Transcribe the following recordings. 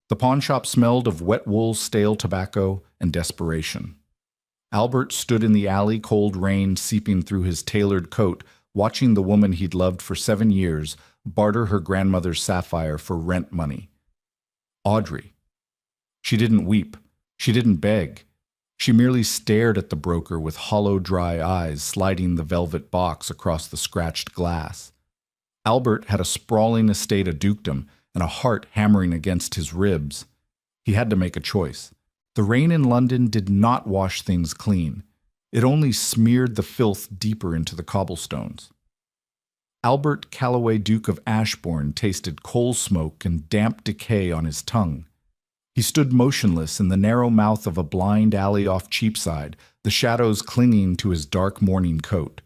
The pawnshop smelled of wet wool, stale tobacco, and desperation. Albert stood in the alley, cold rain seeping through his tailored coat, watching the woman he'd loved for 7 years barter her grandmother's sapphire for rent money. Audrey. She didn't weep. She didn't beg. She merely stared at the broker with hollow, dry eyes, sliding the velvet box across the scratched glass. Albert had a sprawling estate of dukedom and a heart hammering against his ribs. He had to make a choice. The rain in London did not wash things clean. It only smeared the filth deeper into the cobblestones. Albert Calloway, Duke of Ashbourne, tasted coal smoke and damp decay on his tongue. He stood motionless in the narrow mouth of a blind alley off Cheapside, the shadows clinging to his dark morning coat.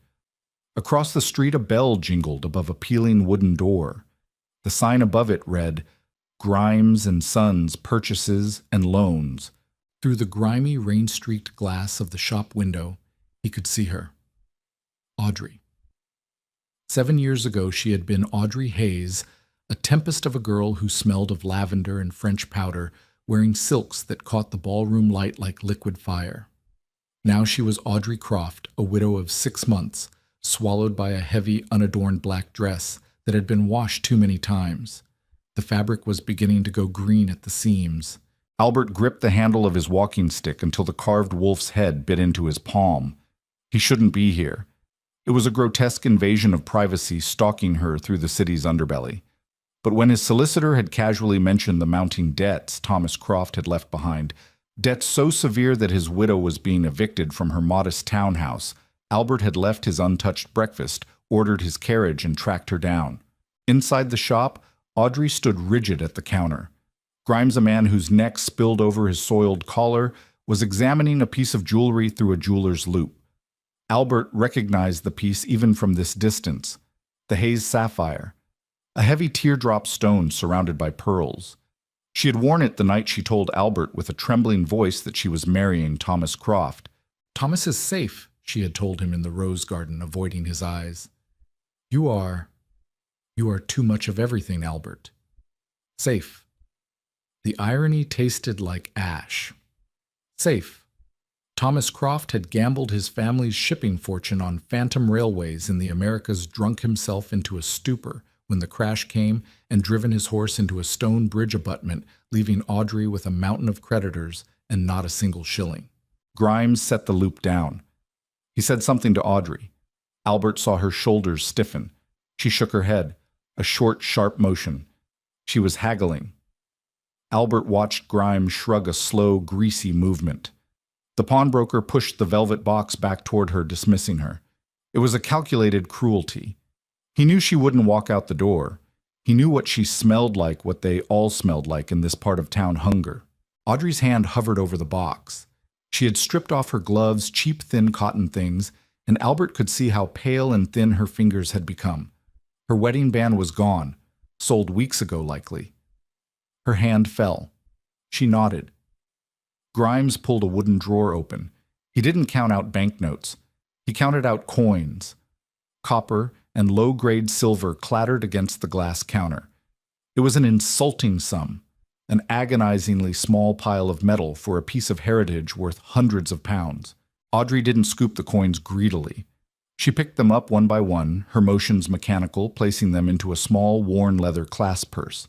Across the street a bell jingled above a peeling wooden door. The sign above it read, "Grimes and Sons Purchases and Loans." Through the grimy, rain-streaked glass of the shop window, he could see her. Audrey. 7 years ago she had been Audrey Hayes, a tempest of a girl who smelled of lavender and French powder, wearing silks that caught the ballroom light like liquid fire. Now she was Audrey Croft, a widow of 6 months, swallowed by a heavy, unadorned black dress that had been washed too many times. The fabric was beginning to go green at the seams. Albert gripped the handle of his walking stick until the carved wolf's head bit into his palm. He shouldn't be here. It was a grotesque invasion of privacy stalking her through the city's underbelly. But when his solicitor had casually mentioned the mounting debts Thomas Croft had left behind, debts so severe that his widow was being evicted from her modest townhouse, Albert had left his untouched breakfast, ordered his carriage, and tracked her down. Inside the shop, Audrey stood rigid at the counter. Grimes, a man whose neck spilled over his soiled collar, was examining a piece of jewelry through a jeweler's loupe. Albert recognized the piece even from this distance, the Hayes sapphire, a heavy teardrop stone surrounded by pearls. She had worn it the night she told Albert with a trembling voice that she was marrying Thomas Croft. "Thomas is safe," she had told him in the rose garden, avoiding his eyes. You are too much of everything, Albert." Safe. The irony tasted like ash. Safe. Thomas Croft had gambled his family's shipping fortune on phantom railways in the Americas, drunk himself into a stupor when the crash came, and driven his horse into a stone bridge abutment, leaving Audrey with a mountain of creditors and not a single shilling. Grimes set the loop down. He said something to Audrey. Albert saw her shoulders stiffen. She shook her head, a short, sharp motion. She was haggling. Albert watched Grimes shrug a slow, greasy movement. The pawnbroker pushed the velvet box back toward her, dismissing her. It was a calculated cruelty. He knew she wouldn't walk out the door. He knew what she smelled like, what they all smelled like in this part of town, hunger. Audrey's hand hovered over the box. She had stripped off her gloves, cheap, thin cotton things, and Albert could see how pale and thin her fingers had become. Her wedding band was gone, sold weeks ago likely. Her hand fell. She nodded. Grimes pulled a wooden drawer open. He didn't count out banknotes. He counted out coins. Copper and low-grade silver clattered against the glass counter. It was an insulting sum, an agonizingly small pile of metal for a piece of heritage worth hundreds of pounds. Audrey didn't scoop the coins greedily. She picked them up one by one, her motions mechanical, placing them into a small, worn leather clasp purse.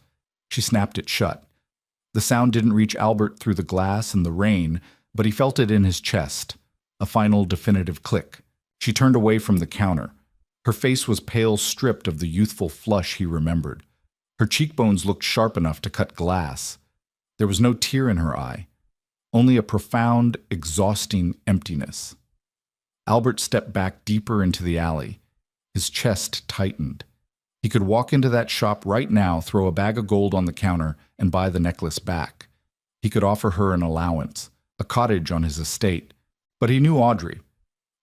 She snapped it shut. The sound didn't reach Albert through the glass and the rain, but he felt it in his chest, a final definitive click. She turned away from the counter. Her face was pale, stripped of the youthful flush he remembered. Her cheekbones looked sharp enough to cut glass. There was no tear in her eye, only a profound, exhausting emptiness. Albert stepped back deeper into the alley. His chest tightened. He could walk into that shop right now, throw a bag of gold on the counter, and buy the necklace back. He could offer her an allowance, a cottage on his estate. But he knew Audrey.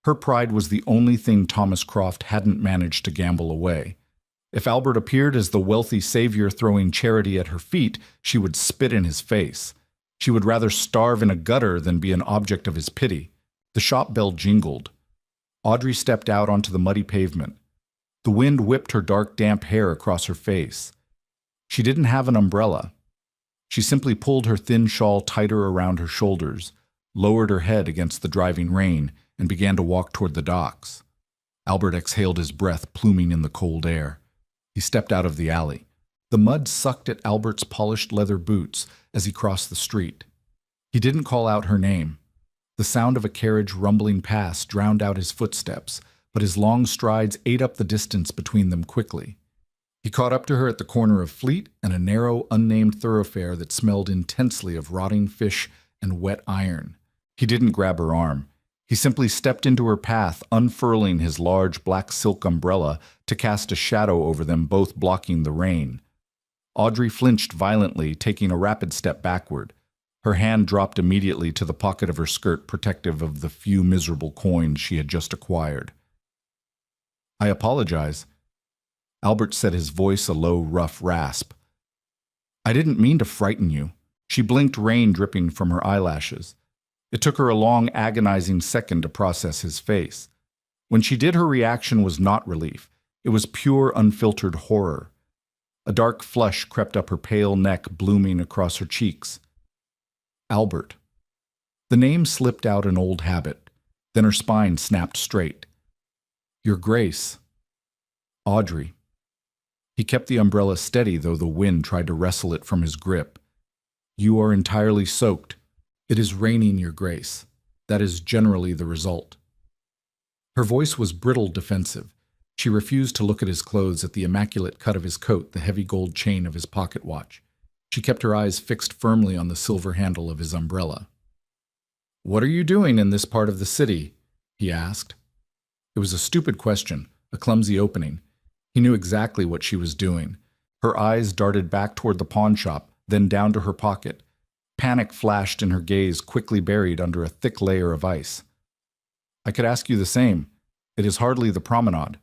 Her pride was the only thing Thomas Croft hadn't managed to gamble away. If Albert appeared as the wealthy savior throwing charity at her feet, she would spit in his face. She would rather starve in a gutter than be an object of his pity. The shop bell jingled. Audrey stepped out onto the muddy pavement. The wind whipped her dark, damp hair across her face. She didn't have an umbrella. She simply pulled her thin shawl tighter around her shoulders, lowered her head against the driving rain, and began to walk toward the docks. Albert exhaled his breath, pluming in the cold air. He stepped out of the alley. The mud sucked at Albert's polished leather boots as he crossed the street. He didn't call out her name. The sound of a carriage rumbling past drowned out his footsteps, but his long strides ate up the distance between them quickly. He caught up to her at the corner of Fleet and a narrow, unnamed thoroughfare that smelled intensely of rotting fish and wet iron. He didn't grab her arm. He simply stepped into her path, unfurling his large black silk umbrella to cast a shadow over them, both blocking the rain. Audrey flinched violently, taking a rapid step backward. Her hand dropped immediately to the pocket of her skirt, protective of the few miserable coins she had just acquired. "I apologize." Albert said, his voice a low, rough rasp. "I didn't mean to frighten you." She blinked, rain dripping from her eyelashes. It took her a long, agonizing second to process his face. When she did, her reaction was not relief. It was pure, unfiltered horror. A dark flush crept up her pale neck, blooming across her cheeks. Albert. The name slipped out in old habit. Then her spine snapped straight. "Your Grace." "Audrey." He kept the umbrella steady, though the wind tried to wrestle it from his grip. "You are entirely soaked. It is raining, Your Grace. That is generally the result." Her voice was brittle, defensive. She refused to look at his clothes, at the immaculate cut of his coat, the heavy gold chain of his pocket watch. She kept her eyes fixed firmly on the silver handle of his umbrella. "What are you doing in this part of the city?" he asked. It was a stupid question, a clumsy opening. He knew exactly what she was doing. Her eyes darted back toward the pawn shop, then down to her pocket. Panic flashed in her gaze, quickly buried under a thick layer of ice. "I could ask you the same. It is hardly the promenade."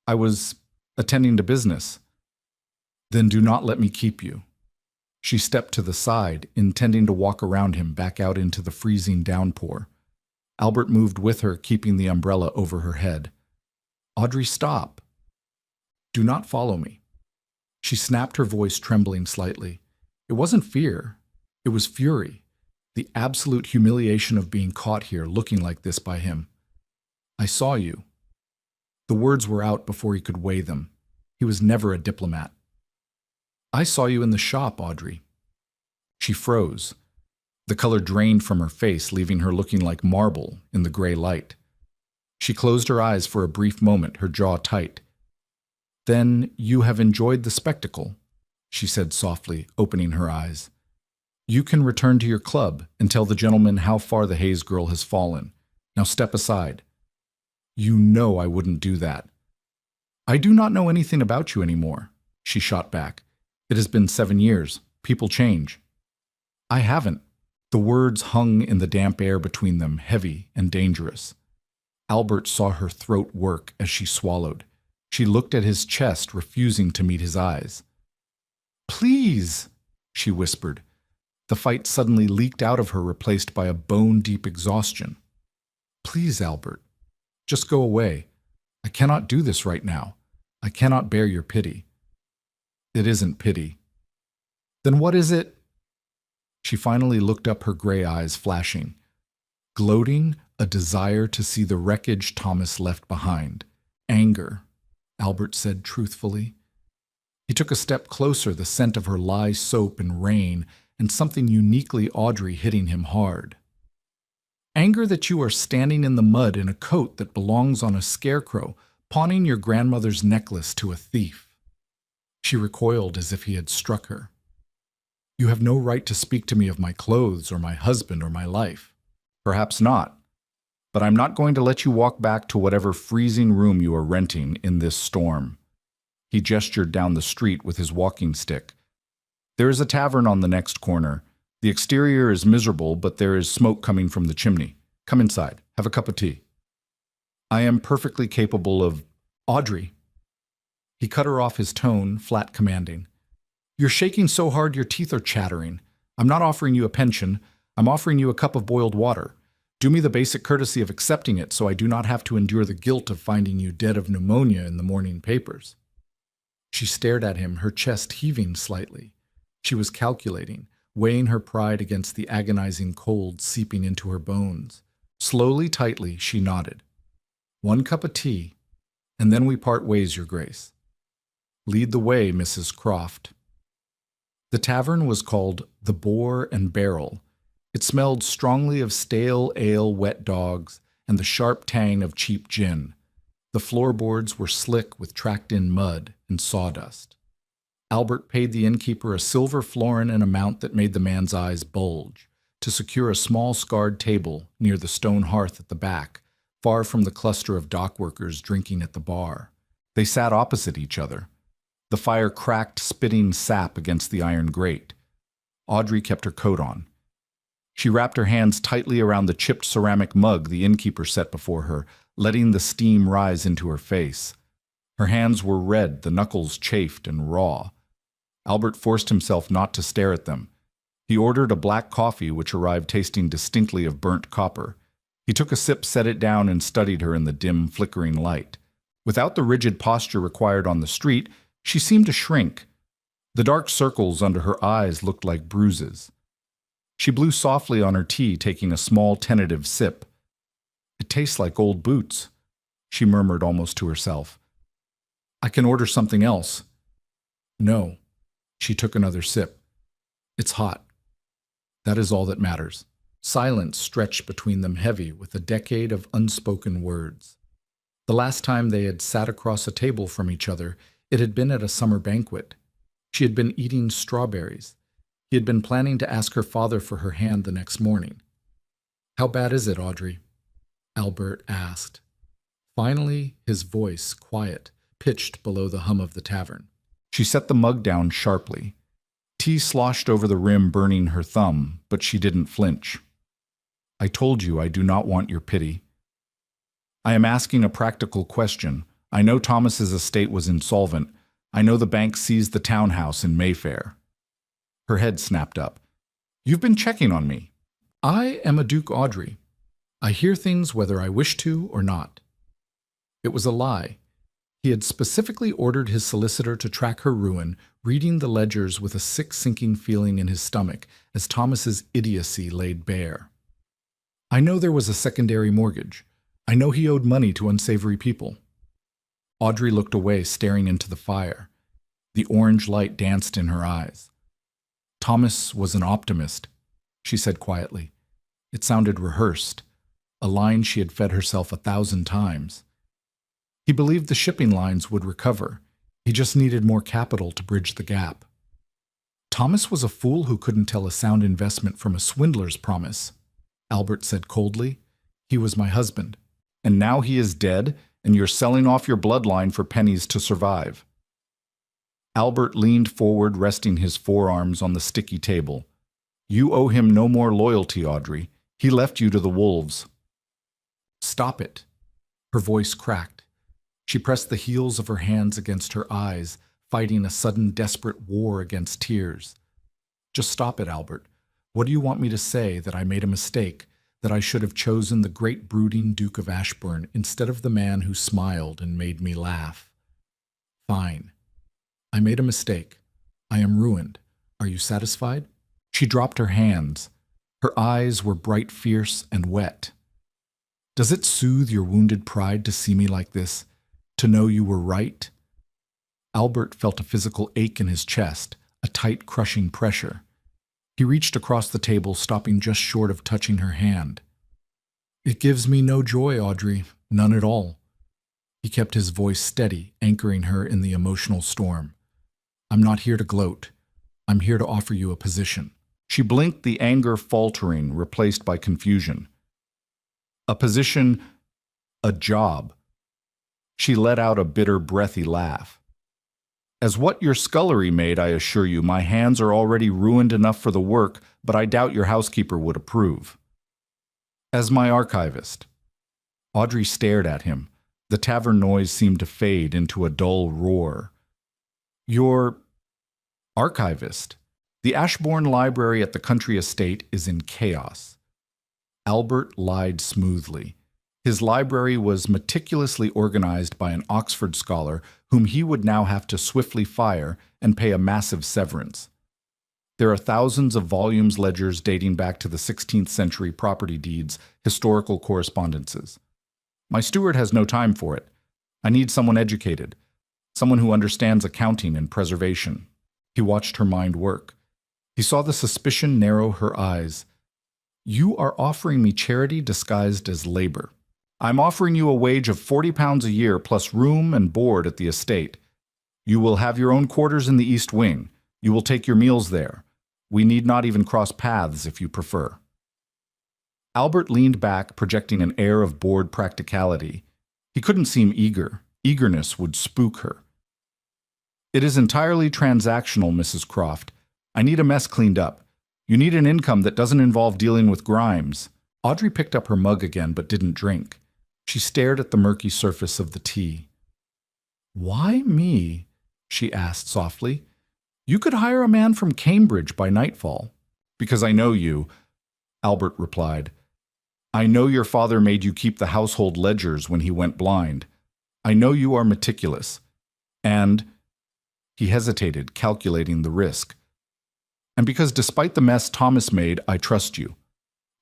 "I was attending to business." "Then do not let me keep you." She stepped to the side, intending to walk around him back out into the freezing downpour. Albert moved with her, keeping the umbrella over her head. "Audrey, stop." "Do not follow me." She snapped, her voice trembling slightly. It wasn't fear. It was fury. The absolute humiliation of being caught here looking like this by him. "I saw you." The words were out before he could weigh them. He was never a diplomat. "I saw you in the shop, Audrey." She froze. The color drained from her face, leaving her looking like marble in the gray light. She closed her eyes for a brief moment, her jaw tight. "Then you have enjoyed the spectacle," she said softly, opening her eyes. "You can return to your club and tell the gentleman how far the Hayes girl has fallen. Now step aside." "You know I wouldn't do that." "I do not know anything about you anymore," she shot back. "It has been 7 years. People change." "I haven't." The words hung in the damp air between them, heavy and dangerous. Albert saw her throat work as she swallowed. She looked at his chest, refusing to meet his eyes. "Please," she whispered. The fight suddenly leaked out of her, replaced by a bone-deep exhaustion. "Please, Albert, just go away. I cannot do this right now. I cannot bear your pity." "It isn't pity." "Then what is it?" She finally looked up, her gray eyes flashing. Gloating, a desire to see the wreckage Thomas left behind. "Anger," Albert said truthfully. He took a step closer, the scent of her lye soap and rain, and something uniquely Audrey hitting him hard. "Anger that you are standing in the mud in a coat that belongs on a scarecrow, pawning your grandmother's necklace to a thief." She recoiled as if he had struck her. "You have no right to speak to me of my clothes or my husband or my life." "Perhaps not. But I'm not going to let you walk back to whatever freezing room you are renting in this storm." He gestured down the street with his walking stick. "There is a tavern on the next corner. The exterior is miserable, but there is smoke coming from the chimney. Come inside. Have a cup of tea." "I am perfectly capable of—" "Audrey." He cut her off, his tone flat, commanding. "You're shaking so hard your teeth are chattering. I'm not offering you a pension. I'm offering you a cup of boiled water. Do me the basic courtesy of accepting it so I do not have to endure the guilt of finding you dead of pneumonia in the morning papers." She stared at him, her chest heaving slightly. She was calculating, weighing her pride against the agonizing cold seeping into her bones. Slowly, tightly, she nodded. 1 cup of tea, and then we part ways, Your Grace. Lead the way, Mrs. Croft. The tavern was called the Boar and Barrel. It smelled strongly of stale ale, wet dogs, and the sharp tang of cheap gin. The floorboards were slick with tracked-in mud and sawdust. Albert paid the innkeeper a silver florin an amount that made the man's eyes bulge, to secure a small scarred table near the stone hearth at the back, far from the cluster of dock workers drinking at the bar. They sat opposite each other. The fire cracked, spitting sap against the iron grate. Audrey kept her coat on. She wrapped her hands tightly around the chipped ceramic mug the innkeeper set before her, letting the steam rise into her face. Her hands were red, the knuckles chafed and raw. Albert forced himself not to stare at them. He ordered a black coffee which arrived tasting distinctly of burnt copper. He took a sip, set it down, and studied her in the dim, flickering light. Without the rigid posture required on the street, she seemed to shrink. The dark circles under her eyes looked like bruises. She blew softly on her tea, taking a small, tentative sip. It tastes like old boots, she murmured almost to herself. I can order something else. No. She took another sip. It's hot. That is all that matters. Silence stretched between them heavy with a decade of unspoken words. The last time they had sat across a table from each other, it had been at a summer banquet. She had been eating strawberries. He had been planning to ask her father for her hand the next morning. How bad is it, Audrey? Albert asked. Finally, his voice, quiet, pitched below the hum of the tavern. She set the mug down sharply. Tea sloshed over the rim, burning her thumb, but she didn't flinch. I told you I do not want your pity. I am asking a practical question. I know Thomas's estate was insolvent. I know the bank seized the townhouse in Mayfair. Her head snapped up. You've been checking on me. I am a Duke Audrey. I hear things whether I wish to or not. It was a lie. He had specifically ordered his solicitor to track her ruin, reading the ledgers with a sick sinking feeling in his stomach as Thomas's idiocy laid bare. I know there was a secondary mortgage. I know he owed money to unsavory people. Audrey looked away, staring into the fire. The orange light danced in her eyes. Thomas was an optimist, she said quietly. It sounded rehearsed, a line she had fed herself 1,000 times. He believed the shipping lines would recover. He just needed more capital to bridge the gap. Thomas was a fool who couldn't tell a sound investment from a swindler's promise, Albert said coldly. He was my husband. And now he is dead, and you're selling off your bloodline for pennies to survive. Albert leaned forward, resting his forearms on the sticky table. You owe him no more loyalty, Audrey. He left you to the wolves. Stop it. Her voice cracked. She pressed the heels of her hands against her eyes, fighting a sudden desperate war against tears. Just stop it, Albert. What do you want me to say, that I made a mistake, that I should have chosen the great brooding Duke of Ashbourne instead of the man who smiled and made me laugh? Fine. I made a mistake. I am ruined. Are you satisfied? She dropped her hands. Her eyes were bright, fierce, and wet. Does it soothe your wounded pride to see me like this, to know you were right? Albert felt a physical ache in his chest, a tight, crushing pressure. He reached across the table, stopping just short of touching her hand. It gives me no joy, Audrey, none at all. He kept his voice steady, anchoring her in the emotional storm. I'm not here to gloat. I'm here to offer you a position. She blinked, the anger faltering, replaced by confusion. A position, a job. She let out a bitter, breathy laugh. As what your scullery maid, I assure you, my hands are already ruined enough for the work, but I doubt your housekeeper would approve. As my archivist. Audrey stared at him. The tavern noise seemed to fade into a dull roar. Your archivist. The Ashbourne Library at the country estate is in chaos. Albert lied smoothly. His library was meticulously organized by an Oxford scholar whom he would now have to swiftly fire and pay a massive severance. There are thousands of volumes ledgers dating back to the 16th century property deeds, historical correspondences. My steward has no time for it. I need someone educated, someone who understands accounting and preservation. He watched her mind work. He saw the suspicion narrow her eyes. You are offering me charity disguised as labor. I'm offering you a wage of £40 a year plus room and board at the estate. You will have your own quarters in the East Wing. You will take your meals there. We need not even cross paths if you prefer. Albert leaned back, projecting an air of bored practicality. He couldn't seem eager. Eagerness would spook her. It is entirely transactional, Mrs. Croft. I need a mess cleaned up. You need an income that doesn't involve dealing with Grimes. Audrey picked up her mug again but didn't drink. She stared at the murky surface of the tea. Why me? She asked softly. You could hire a man from Cambridge by nightfall. Because I know you, Albert replied. I know your father made you keep the household ledgers when he went blind. I know you are meticulous. And he hesitated, calculating the risk. And because despite the mess Thomas made, I trust you.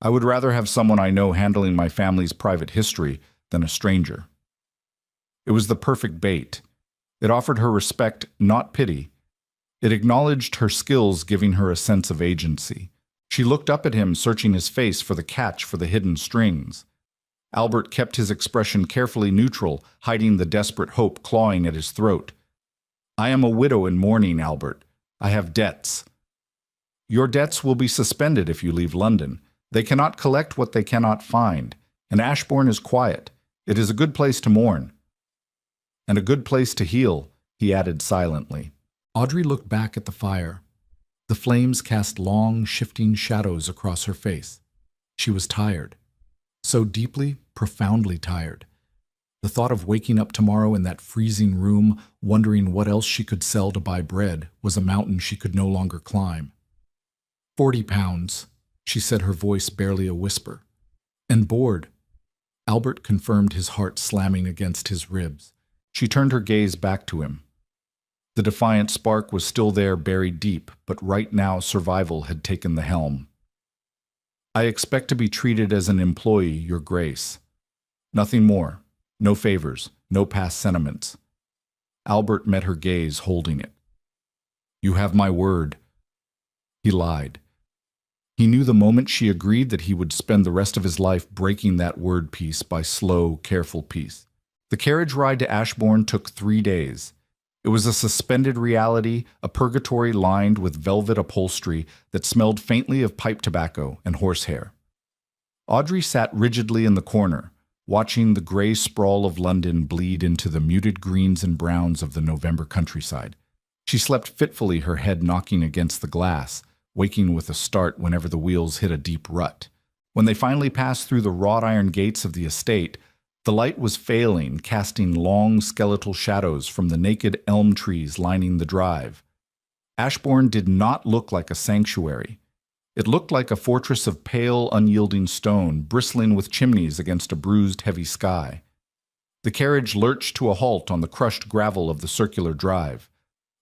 I would rather have someone I know handling my family's private history than a stranger. It was the perfect bait. It offered her respect, not pity. It acknowledged her skills, giving her a sense of agency. She looked up at him, searching his face for the catch for the hidden strings. Albert kept his expression carefully neutral, hiding the desperate hope clawing at his throat. I am a widow in mourning, Albert. I have debts. Your debts will be suspended if you leave London. They cannot collect what they cannot find, and Ashbourne is quiet. It is a good place to mourn. And a good place to heal, he added silently. Audrey looked back at the fire. The flames cast long, shifting shadows across her face. She was tired. So deeply, profoundly tired. The thought of waking up tomorrow in that freezing room, wondering what else she could sell to buy bread, was a mountain she could no longer climb. £40, she said, her voice barely a whisper. And bored. Albert confirmed, his heart slamming against his ribs. She turned her gaze back to him. The defiant spark was still there, buried deep, but right now survival had taken the helm. I expect to be treated as an employee, Your Grace. Nothing more. No favors. No past sentiments. Albert met her gaze, holding it. You have my word. He lied. He knew the moment she agreed that he would spend the rest of his life breaking that word piece by slow, careful piece. The carriage ride to Ashbourne took 3 days. It was a suspended reality, a purgatory lined with velvet upholstery that smelled faintly of pipe tobacco and horsehair. Audrey sat rigidly in the corner, watching the gray sprawl of London bleed into the muted greens and browns of the November countryside. She slept fitfully, her head knocking against the glass, waking with a start whenever the wheels hit a deep rut. When they finally passed through the wrought iron gates of the estate, the light was failing, casting long skeletal shadows from the naked elm trees lining the drive. Ashbourne did not look like a sanctuary. It looked like a fortress of pale, unyielding stone, bristling with chimneys against a bruised, heavy sky. The carriage lurched to a halt on the crushed gravel of the circular drive.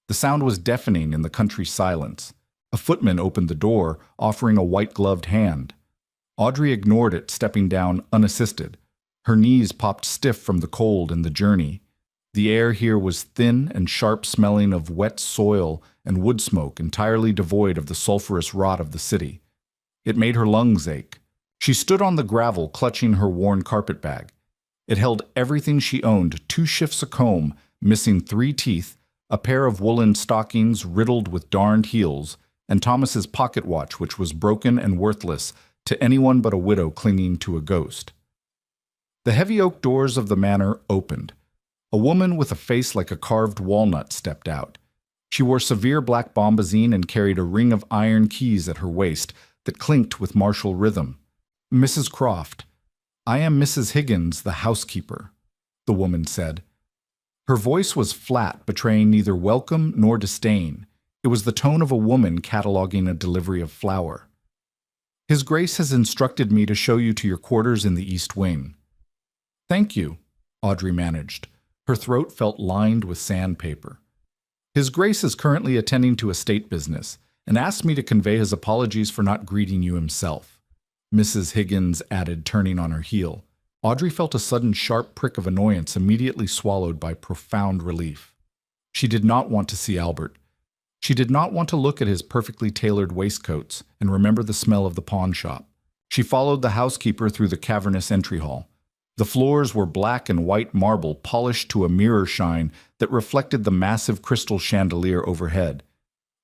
The sound was deafening in the country silence. A footman opened the door, offering a white-gloved hand. Audrey ignored it, stepping down unassisted. Her knees popped stiff from the cold and the journey. The air here was thin and sharp, smelling of wet soil and wood smoke, entirely devoid of the sulphurous rot of the city. It made her lungs ache. She stood on the gravel, clutching her worn carpet-bag. It held everything she owned: 2 shifts of comb, missing 3 teeth, a pair of woolen stockings riddled with darned heels, and Thomas's pocket watch, which was broken and worthless to anyone but a widow clinging to a ghost. The heavy oak doors of the manor opened. A woman with a face like a carved walnut stepped out. She wore severe black bombazine and carried a ring of iron keys at her waist that clinked with martial rhythm. Mrs. Croft, I am Mrs. Higgins, the housekeeper, the woman said. Her voice was flat, betraying neither welcome nor disdain. It was the tone of a woman cataloging a delivery of flour. His Grace has instructed me to show you to your quarters in the East Wing. Thank you, Audrey managed. Her throat felt lined with sandpaper. His Grace is currently attending to estate business, and asked me to convey his apologies for not greeting you himself," Mrs. Higgins added, turning on her heel. Audrey felt a sudden sharp prick of annoyance immediately swallowed by profound relief. She did not want to see Albert. She did not want to look at his perfectly tailored waistcoats and remember the smell of the pawn shop. She followed the housekeeper through the cavernous entry hall. The floors were black and white marble polished to a mirror shine that reflected the massive crystal chandelier overhead.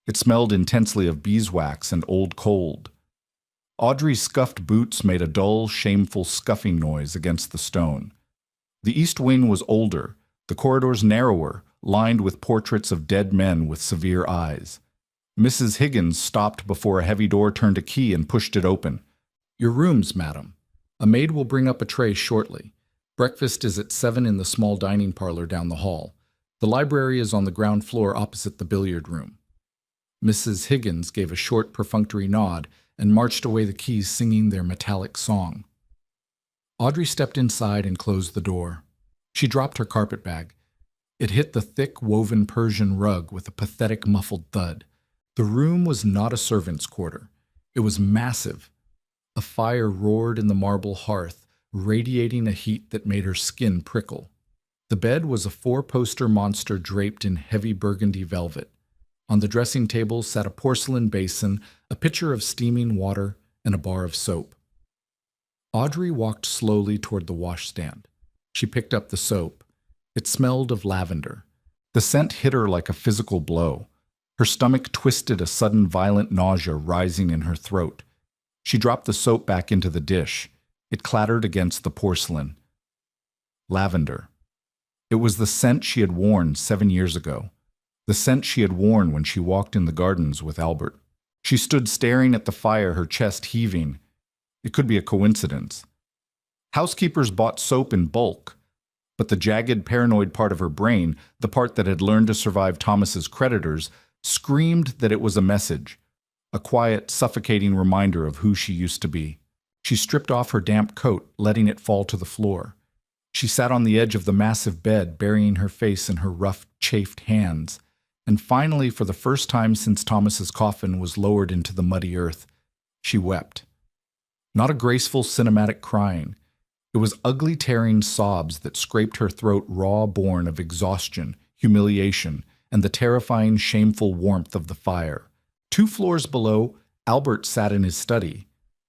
It smelled intensely of beeswax and old coal. Audrey's scuffed boots made a dull, shameful scuffing noise against the stone. The east wing was older, the corridors narrower, lined with portraits of dead men with severe eyes. Mrs. Higgins stopped before a heavy door turned a key and pushed it open. "Your rooms, madam. A maid will bring up a tray shortly. Breakfast is at 7 in the small dining parlor down the hall. The library is on the ground floor opposite the billiard room." Mrs. Higgins gave a short, perfunctory nod and marched away the keys singing their metallic song. Audrey stepped inside and closed the door. She dropped her carpetbag. It hit the thick, woven Persian rug with a pathetic, muffled thud. The room was not a servant's quarter. It was massive. A fire roared in the marble hearth, radiating a heat that made her skin prickle. The bed was a 4-poster monster draped in heavy burgundy velvet. On the dressing table sat a porcelain basin, a pitcher of steaming water, and a bar of soap. Audrey walked slowly toward the washstand. She picked up the soap. It smelled of lavender. The scent hit her like a physical blow. Her stomach twisted, a sudden violent nausea rising in her throat. She dropped the soap back into the dish. It clattered against the porcelain. Lavender. It was the scent she had worn 7 years ago. The scent she had worn when she walked in the gardens with Albert. She stood staring at the fire, her chest heaving. It could be a coincidence. Housekeepers bought soap in bulk, but the jagged, paranoid part of her brain, the part that had learned to survive Thomas's creditors, screamed that it was a message, a quiet, suffocating reminder of who she used to be. She stripped off her damp coat, letting it fall to the floor. She sat on the edge of the massive bed, burying her face in her rough, chafed hands. And finally, for the first time since Thomas's coffin was lowered into the muddy earth, she wept. Not a graceful cinematic crying. It was ugly, tearing sobs that scraped her throat, raw, born of exhaustion, humiliation, and the terrifying, shameful warmth of the fire. 2 floors below, Albert sat in his study.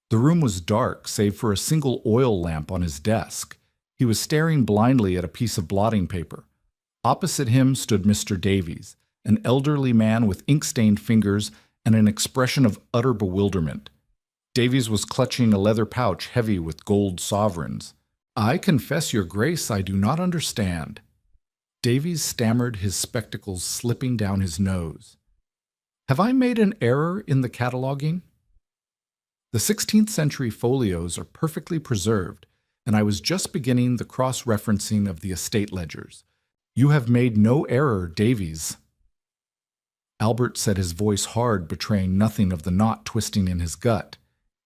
The room was dark, save for a single oil lamp on his desk. He was staring blindly at a piece of blotting paper. Opposite him stood Mr. Davies, an elderly man with ink-stained fingers and an expression of utter bewilderment. Davies was clutching a leather pouch heavy with gold sovereigns. "I confess, Your Grace, I do not understand." Davies stammered, his spectacles slipping down his nose. "Have I made an error in the cataloging?" The 16th century folios are perfectly preserved, and I was just beginning the cross-referencing of the estate ledgers. "You have made no error, Davies." Albert said, his voice hard, betraying nothing of the knot twisting in his gut.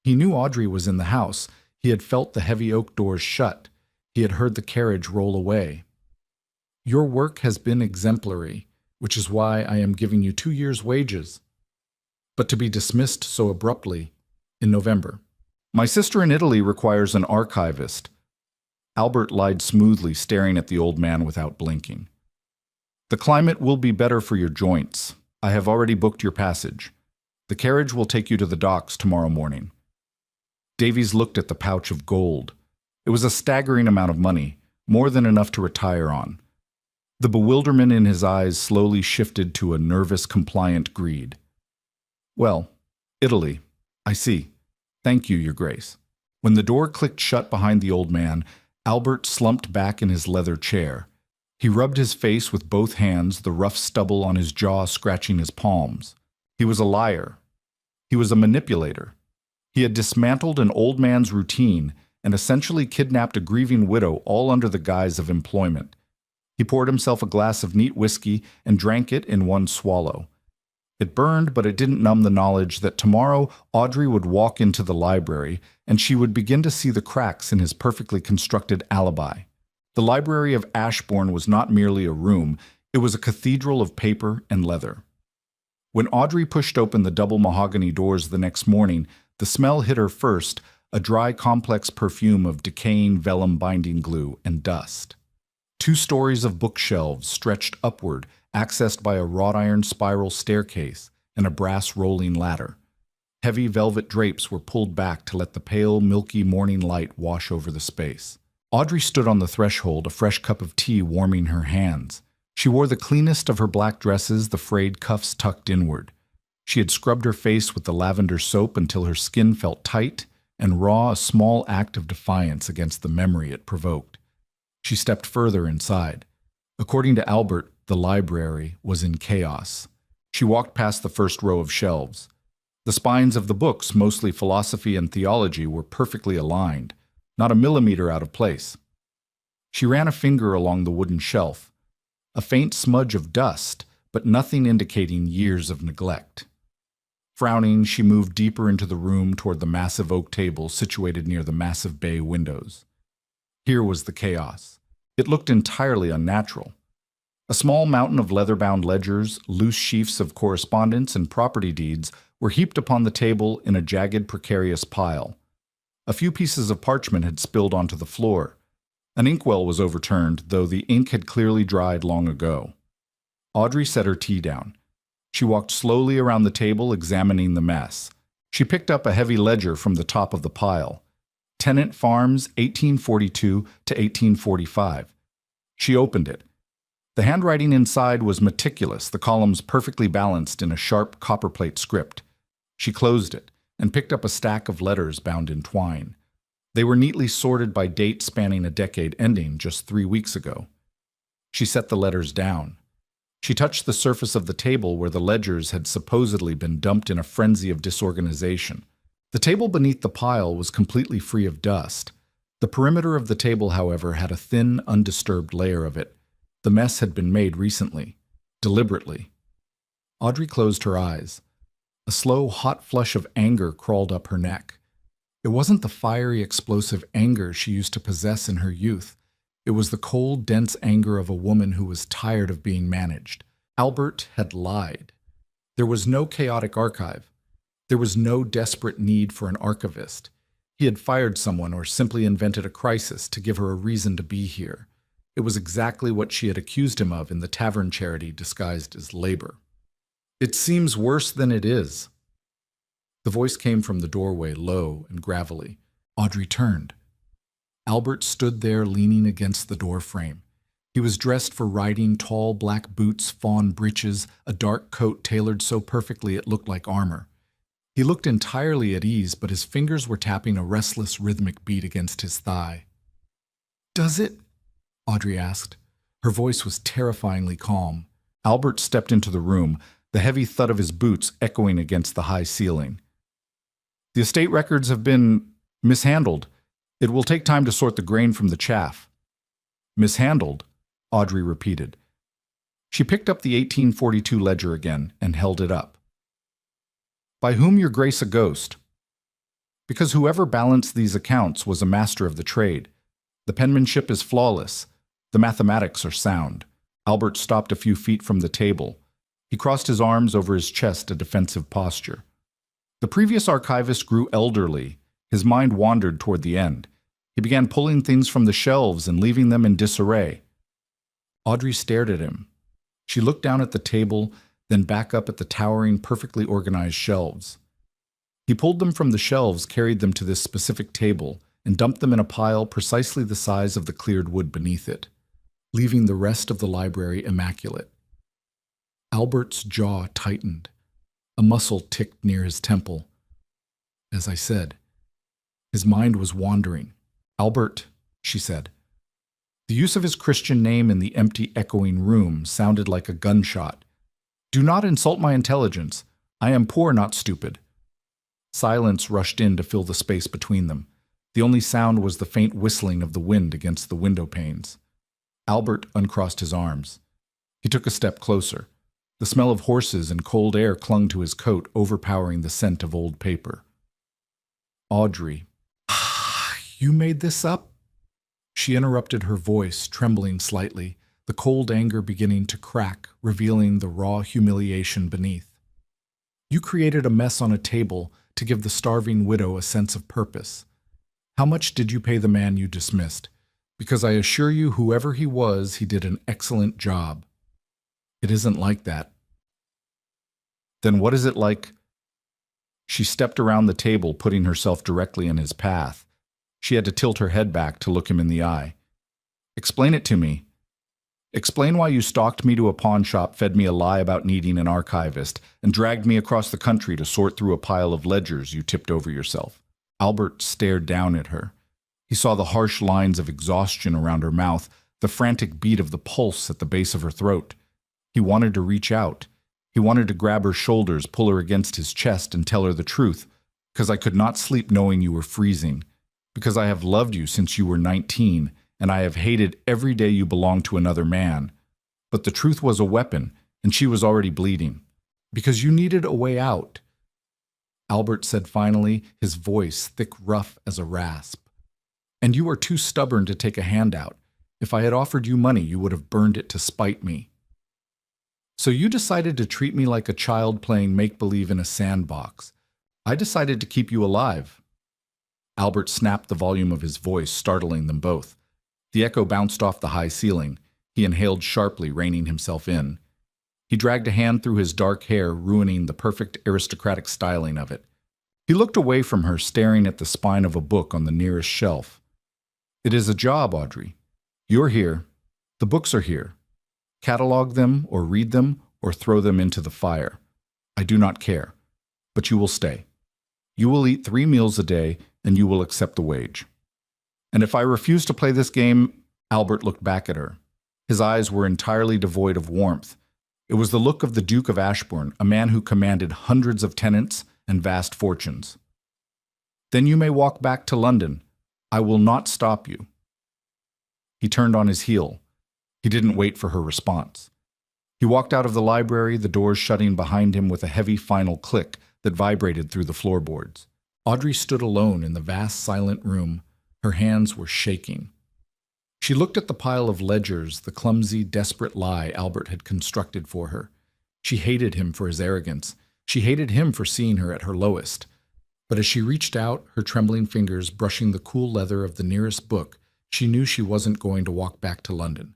He knew Audrey was in the house. He had felt the heavy oak doors shut. He had heard the carriage roll away. "Your work has been exemplary, which is why I am giving you 2 years' wages." But to be dismissed so abruptly in November. "My sister in Italy requires an archivist." Albert lied smoothly, staring at the old man without blinking. "The climate will be better for your joints. I have already booked your passage. The carriage will take you to the docks tomorrow morning." Davies looked at the pouch of gold. It was a staggering amount of money, more than enough to retire on. The bewilderment in his eyes slowly shifted to a nervous, compliant greed. "Well, Italy. I see. Thank you, Your Grace." When the door clicked shut behind the old man, Albert slumped back in his leather chair. He rubbed his face with both hands, the rough stubble on his jaw scratching his palms. He was a liar. He was a manipulator. He had dismantled an old man's routine and essentially kidnapped a grieving widow, all under the guise of employment. He poured himself a glass of neat whiskey and drank it in one swallow. It burned, but it didn't numb the knowledge that tomorrow Audrey would walk into the library and she would begin to see the cracks in his perfectly constructed alibi. The Library of Ashbourne was not merely a room, it was a cathedral of paper and leather. When Audrey pushed open the double mahogany doors the next morning, the smell hit her first, a dry, complex perfume of decaying vellum binding glue and dust. 2 stories of bookshelves stretched upward, accessed by a wrought iron spiral staircase and a brass rolling ladder. Heavy velvet drapes were pulled back to let the pale, milky morning light wash over the space. Audrey stood on the threshold, a fresh cup of tea warming her hands. She wore the cleanest of her black dresses, the frayed cuffs tucked inward. She had scrubbed her face with the lavender soap until her skin felt tight and raw, a small act of defiance against the memory it provoked. She stepped further inside. According to Albert, the library was in chaos. She walked past the first row of shelves. The spines of the books, mostly philosophy and theology, were perfectly aligned, not a millimeter out of place. She ran a finger along the wooden shelf. A faint smudge of dust, but nothing indicating years of neglect. Frowning, she moved deeper into the room toward the massive oak table situated near the massive bay windows. Here was the chaos. It looked entirely unnatural. A small mountain of leather-bound ledgers, loose sheafs of correspondence, and property deeds were heaped upon the table in a jagged, precarious pile. A few pieces of parchment had spilled onto the floor. An inkwell was overturned, though the ink had clearly dried long ago. Audrey set her tea down. She walked slowly around the table, examining the mess. She picked up a heavy ledger from the top of the pile. Tenant Farms, 1842 to 1845. She opened it. The handwriting inside was meticulous, the columns perfectly balanced in a sharp copperplate script. She closed it and picked up a stack of letters bound in twine. They were neatly sorted by date spanning a decade ending just 3 weeks ago. She set the letters down. She touched the surface of the table where the ledgers had supposedly been dumped in a frenzy of disorganization. The table beneath the pile was completely free of dust. The perimeter of the table, however, had a thin, undisturbed layer of it. The mess had been made recently, deliberately. Audrey closed her eyes. A slow, hot flush of anger crawled up her neck. It wasn't the fiery, explosive anger she used to possess in her youth. It was the cold, dense anger of a woman who was tired of being managed. Albert had lied. There was no chaotic archive. There was no desperate need for an archivist. He had fired someone or simply invented a crisis to give her a reason to be here. It was exactly what she had accused him of in the tavern charity disguised as labor. "It seems worse than it is." The voice came from the doorway, low and gravelly. Audrey turned. Albert stood there leaning against the door frame. He was dressed for riding, tall black boots, fawn breeches, a dark coat tailored so perfectly it looked like armor. He looked entirely at ease, but his fingers were tapping a restless, rhythmic beat against his thigh. "Does it?" Audrey asked. Her voice was terrifyingly calm. Albert stepped into the room, the heavy thud of his boots echoing against the high ceiling. "The estate records have been mishandled. It will take time to sort the grain from the chaff." "Mishandled?" Audrey repeated. She picked up the 1842 ledger again and held it up. "By whom your grace a ghost?" "Because whoever balanced these accounts was a master of the trade. The penmanship is flawless. The mathematics are sound." Albert stopped a few feet from the table. He crossed his arms over his chest, a defensive posture. The previous archivist grew elderly. His mind wandered toward the end. He began pulling things from the shelves and leaving them in disarray. Audrey stared at him. She looked down at the table, then back up at the towering, perfectly organized shelves. He pulled them from the shelves, carried them to this specific table, and dumped them in a pile precisely the size of the cleared wood beneath it, leaving the rest of the library immaculate. Albert's jaw tightened. A muscle ticked near his temple. As I said, his mind was wandering. "Albert," she said. The use of his Christian name in the empty, echoing room sounded like a gunshot. "Do not insult my intelligence. I am poor, not stupid." Silence rushed in to fill the space between them. The only sound was the faint whistling of the wind against the window panes. Albert uncrossed his arms. He took a step closer. The smell of horses and cold air clung to his coat, overpowering the scent of old paper. "Audrey, you made this up?" She interrupted, her voice trembling slightly, the cold anger beginning to crack, revealing the raw humiliation beneath. You created a mess on a table to give the starving widow a sense of purpose. How much did you pay the man you dismissed? Because I assure you, whoever he was, he did an excellent job. It isn't like that. Then what is it like? She stepped around the table, putting herself directly in his path. She had to tilt her head back to look him in the eye. Explain it to me. Explain why you stalked me to a pawn shop, fed me a lie about needing an archivist, and dragged me across the country to sort through a pile of ledgers you tipped over yourself. Albert stared down at her. He saw the harsh lines of exhaustion around her mouth, the frantic beat of the pulse at the base of her throat. He wanted to reach out. He wanted to grab her shoulders, pull her against his chest, and tell her the truth. Because I could not sleep knowing you were freezing. Because I have loved you since you were 19, and I have hated every day you belonged to another man. But the truth was a weapon, and she was already bleeding. Because you needed a way out. Albert said finally, his voice thick rough as a rasp. And you are too stubborn to take a handout. If I had offered you money, you would have burned it to spite me. So you decided to treat me like a child playing make-believe in a sandbox. I decided to keep you alive. Albert snapped the volume of his voice, startling them both. The echo bounced off the high ceiling. He inhaled sharply, reining himself in. He dragged a hand through his dark hair, ruining the perfect aristocratic styling of it. He looked away from her, staring at the spine of a book on the nearest shelf. It is a job, Audrey. You're here. The books are here. Catalog them, or read them, or throw them into the fire. I do not care. But you will stay. You will eat 3 meals a day, and you will accept the wage. And if I refuse to play this game, Albert looked back at her. His eyes were entirely devoid of warmth. It was the look of the Duke of Ashbourne, a man who commanded hundreds of tenants and vast fortunes. Then you may walk back to London. I will not stop you. He turned on his heel. He didn't wait for her response. He walked out of the library, the doors shutting behind him with a heavy final click that vibrated through the floorboards. Audrey stood alone in the vast, silent room. Her hands were shaking. She looked at the pile of ledgers, the clumsy, desperate lie Albert had constructed for her. She hated him for his arrogance. She hated him for seeing her at her lowest. But as she reached out, her trembling fingers brushing the cool leather of the nearest book, she knew she wasn't going to walk back to London.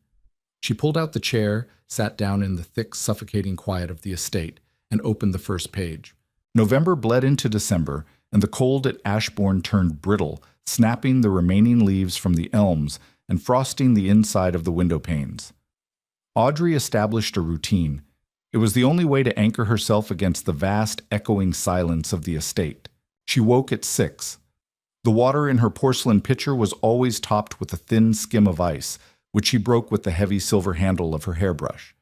She pulled out the chair, sat down in the thick, suffocating quiet of the estate, and opened the first page. November bled into December, and the cold at Ashbourne turned brittle, snapping the remaining leaves from the elms and frosting the inside of the window panes. Audrey established a routine. It was the only way to anchor herself against the vast, echoing silence of the estate. She woke at 6. The water in her porcelain pitcher was always topped with a thin skim of ice, which she broke with the heavy silver handle of her hairbrush.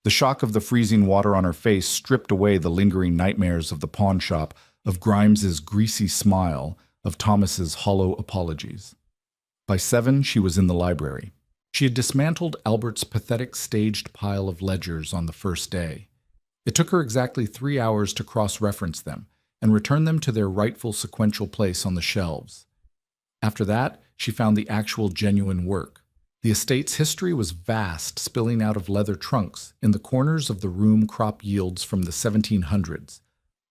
The shock of the freezing water on her face stripped away the lingering nightmares of the pawn shop, of Grimes's greasy smile, of Thomas's hollow apologies. By 7, she was in the library. She had dismantled Albert's pathetic staged pile of ledgers on the first day. It took her exactly 3 hours to cross-reference them and return them to their rightful sequential place on the shelves. After that, she found the actual genuine work. The estate's history was vast, spilling out of leather trunks. In the corners of the room crop yields from the 1700s.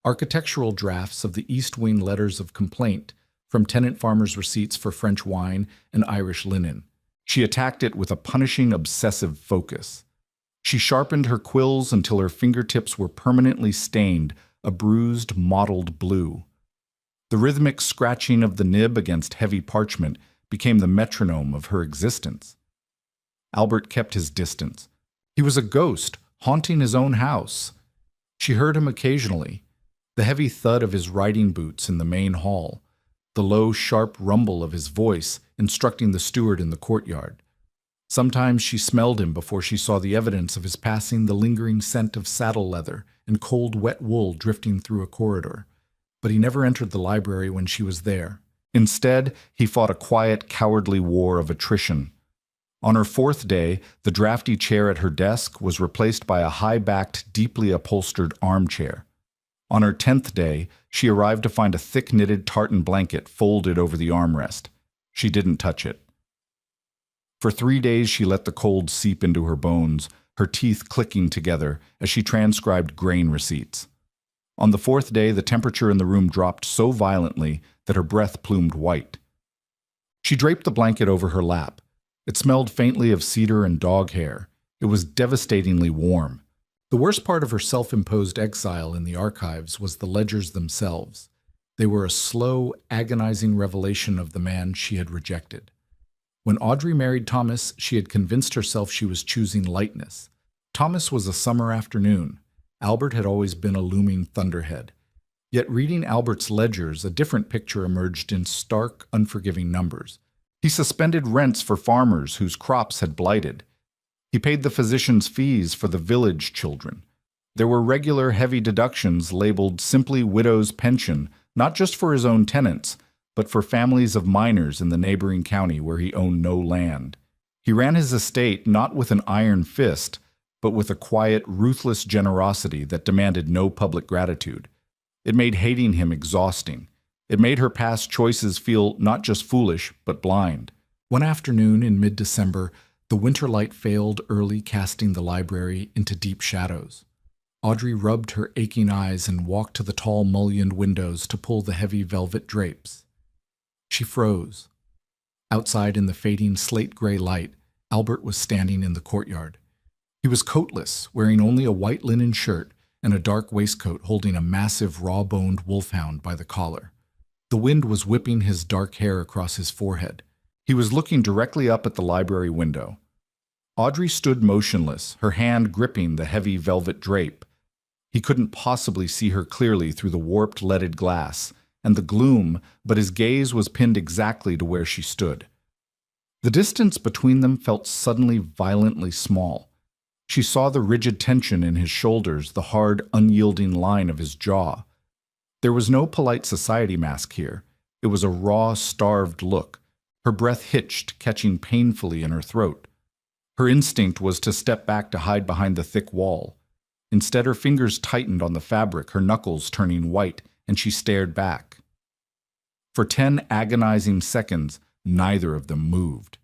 Architectural drafts of the East Wing letters of complaint, from tenant farmers' receipts for French wine and Irish linen. She attacked it with a punishing, obsessive focus. She sharpened her quills until her fingertips were permanently stained, a bruised, mottled blue. The rhythmic scratching of the nib against heavy parchment became the metronome of her existence. Albert kept his distance. He was a ghost, haunting his own house. She heard him occasionally, the heavy thud of his riding boots in the main hall, the low, sharp rumble of his voice instructing the steward in the courtyard. Sometimes she smelled him before she saw the evidence of his passing, the lingering scent of saddle leather and cold, wet wool drifting through a corridor. But he never entered the library when she was there. Instead, he fought a quiet, cowardly war of attrition. On her 4th day, the drafty chair at her desk was replaced by a high-backed, deeply upholstered armchair. On her 10th day, she arrived to find a thick-knitted tartan blanket folded over the armrest. She didn't touch it. For 3 days, she let the cold seep into her bones, her teeth clicking together as she transcribed grain receipts. On the fourth day, the temperature in the room dropped so violently that her breath plumed white. She draped the blanket over her lap. It smelled faintly of cedar and dog hair. It was devastatingly warm. The worst part of her self-imposed exile in the archives was the ledgers themselves. They were a slow, agonizing revelation of the man she had rejected. When Audrey married Thomas, she had convinced herself she was choosing lightness. Thomas was a summer afternoon. Albert had always been a looming thunderhead. Yet reading Albert's ledgers, a different picture emerged in stark, unforgiving numbers. He suspended rents for farmers whose crops had blighted. He paid the physician's fees for the village children. There were regular heavy deductions labeled simply widow's pension, not just for his own tenants, but for families of miners in the neighboring county where he owned no land. He ran his estate not with an iron fist, but with a quiet, ruthless generosity that demanded no public gratitude. It made hating him exhausting. It made her past choices feel not just foolish, but blind. One afternoon in mid-December, the winter light failed early, casting the library into deep shadows. Audrey rubbed her aching eyes and walked to the tall mullioned windows to pull the heavy velvet drapes. She froze. Outside in the fading slate-gray light, Albert was standing in the courtyard. He was coatless, wearing only a white linen shirt and a dark waistcoat holding a massive raw-boned wolfhound by the collar. The wind was whipping his dark hair across his forehead. He was looking directly up at the library window. Audrey stood motionless, her hand gripping the heavy velvet drape. He couldn't possibly see her clearly through the warped leaded glass and the gloom, but his gaze was pinned exactly to where she stood. The distance between them felt suddenly violently small. She saw the rigid tension in his shoulders, the hard, unyielding line of his jaw. There was no polite society mask here. It was a raw, starved look. Her breath hitched, catching painfully in her throat. Her instinct was to step back to hide behind the thick wall. Instead, her fingers tightened on the fabric, her knuckles turning white, and she stared back. For 10 agonizing seconds, neither of them moved.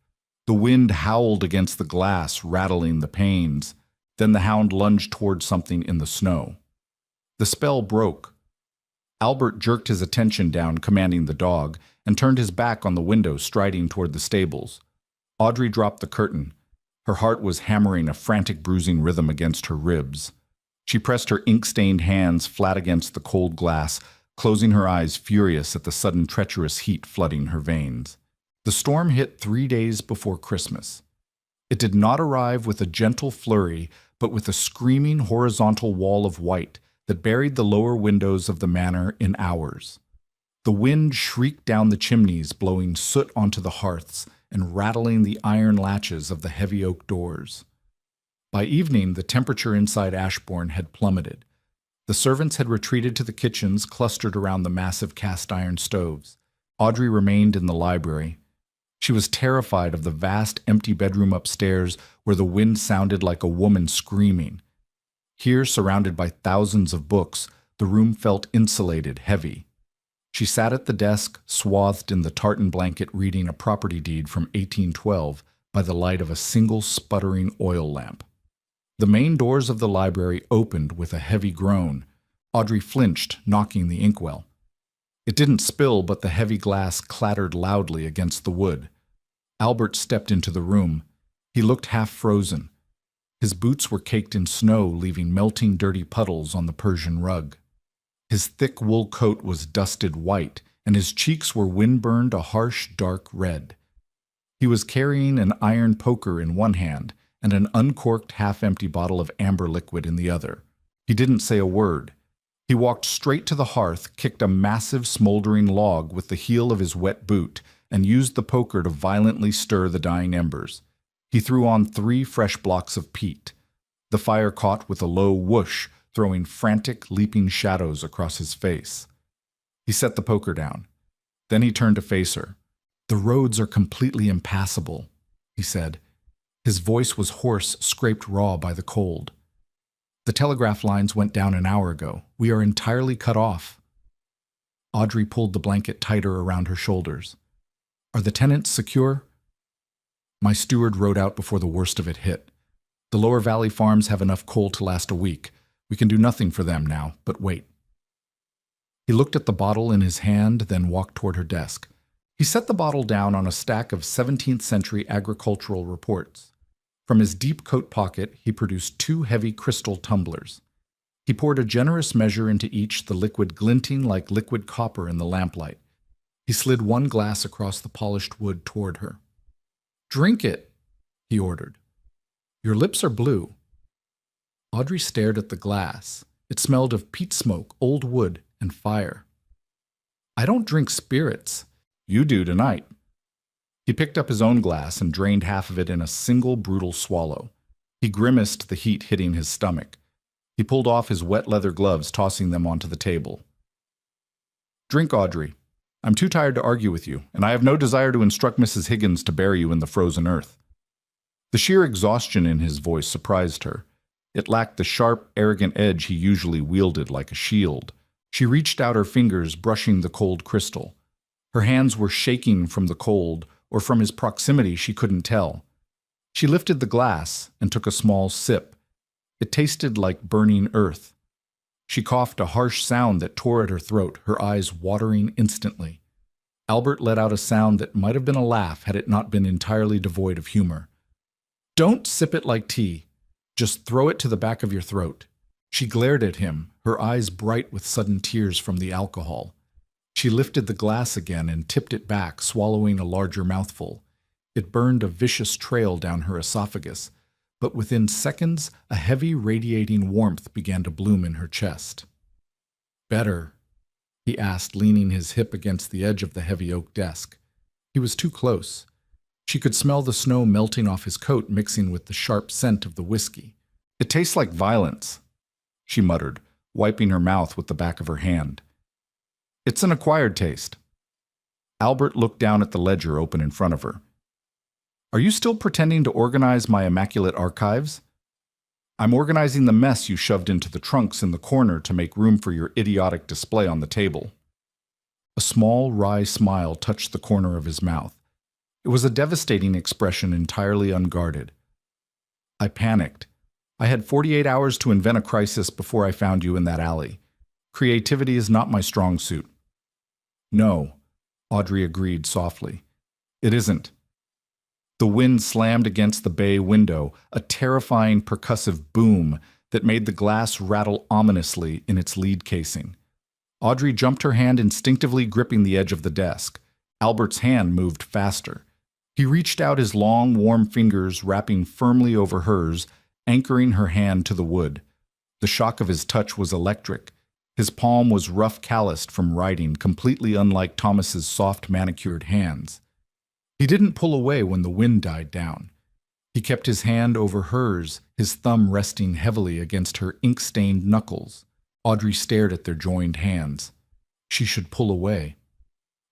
The wind howled against the glass, rattling the panes. Then the hound lunged toward something in the snow. The spell broke. Albert jerked his attention down, commanding the dog, and turned his back on the window, striding toward the stables. Audrey dropped the curtain. Her heart was hammering a frantic bruising rhythm against her ribs. She pressed her ink-stained hands flat against the cold glass, closing her eyes, furious at the sudden treacherous heat flooding her veins. The storm hit 3 days before Christmas. It did not arrive with a gentle flurry, but with a screaming horizontal wall of white that buried the lower windows of the manor in hours. The wind shrieked down the chimneys, blowing soot onto the hearths and rattling the iron latches of the heavy oak doors. By evening, the temperature inside Ashbourne had plummeted. The servants had retreated to the kitchens clustered around the massive cast-iron stoves. Audrey remained in the library. She was terrified of the vast, empty bedroom upstairs where the wind sounded like a woman screaming. Here, surrounded by thousands of books, the room felt insulated, heavy. She sat at the desk, swathed in the tartan blanket, reading a property deed from 1812 by the light of a single sputtering oil lamp. The main doors of the library opened with a heavy groan. Audrey flinched, knocking the inkwell. It didn't spill, but the heavy glass clattered loudly against the wood. Albert stepped into the room. He looked half frozen. His boots were caked in snow, leaving melting, dirty puddles on the Persian rug. His thick wool coat was dusted white, and his cheeks were wind-burned a harsh, dark red. He was carrying an iron poker in one hand and an uncorked, half-empty bottle of amber liquid in the other. He didn't say a word. He walked straight to the hearth, kicked a massive, smoldering log with the heel of his wet boot, and used the poker to violently stir the dying embers. He threw on 3 fresh blocks of peat. The fire caught with a low whoosh, throwing frantic, leaping shadows across his face. He set the poker down. Then he turned to face her. "The roads are completely impassable," he said. His voice was hoarse, scraped raw by the cold. "The telegraph lines went down an hour ago. We are entirely cut off." Audrey pulled the blanket tighter around her shoulders. "Are the tenants secure?" "My steward rode out before the worst of it hit. The Lower Valley farms have enough coal to last a week. We can do nothing for them now, but wait." He looked at the bottle in his hand, then walked toward her desk. He set the bottle down on a stack of 17th century agricultural reports. From his deep coat pocket, he produced 2 heavy crystal tumblers. He poured a generous measure into each, the liquid glinting like liquid copper in the lamplight. He slid 1 glass across the polished wood toward her. "Drink it," he ordered. "Your lips are blue." Audrey stared at the glass. It smelled of peat smoke, old wood, and fire. "I don't drink spirits." "You do tonight." He picked up his own glass and drained half of it in a single brutal swallow. He grimaced, the heat hitting his stomach. He pulled off his wet leather gloves, tossing them onto the table. "Drink, Audrey. I'm too tired to argue with you, and I have no desire to instruct Mrs. Higgins to bury you in the frozen earth." The sheer exhaustion in his voice surprised her. It lacked the sharp, arrogant edge he usually wielded like a shield. She reached out her fingers, brushing the cold crystal. Her hands were shaking from the cold, or from his proximity she couldn't tell. She lifted the glass and took a small sip. It tasted like burning earth. She coughed a harsh sound that tore at her throat, her eyes watering instantly. Albert let out a sound that might have been a laugh had it not been entirely devoid of humor. "Don't sip it like tea. Just throw it to the back of your throat." She glared at him, her eyes bright with sudden tears from the alcohol. She lifted the glass again and tipped it back, swallowing a larger mouthful. It burned a vicious trail down her esophagus, but within seconds a heavy radiating warmth began to bloom in her chest. "Better?" he asked, leaning his hip against the edge of the heavy oak desk. He was too close. She could smell the snow melting off his coat, mixing with the sharp scent of the whiskey. "It tastes like violence," she muttered, wiping her mouth with the back of her hand. "It's an acquired taste." Albert looked down at the ledger open in front of her. "Are you still pretending to organize my immaculate archives?" "I'm organizing the mess you shoved into the trunks in the corner to make room for your idiotic display on the table." A small, wry smile touched the corner of his mouth. It was a devastating expression, entirely unguarded. "I panicked. I had 48 hours to invent a crisis before I found you in that alley. Creativity is not my strong suit." "No," Audrey agreed softly. "It isn't." The wind slammed against the bay window, a terrifying percussive boom that made the glass rattle ominously in its lead casing. Audrey jumped, her hand instinctively gripping the edge of the desk. Albert's hand moved faster. He reached out his long, warm fingers, wrapping firmly over hers, anchoring her hand to the wood. The shock of his touch was electric. His palm was rough, calloused from writing, completely unlike Thomas's soft, manicured hands. He didn't pull away when the wind died down. He kept his hand over hers, his thumb resting heavily against her ink-stained knuckles. Audrey stared at their joined hands. She should pull away.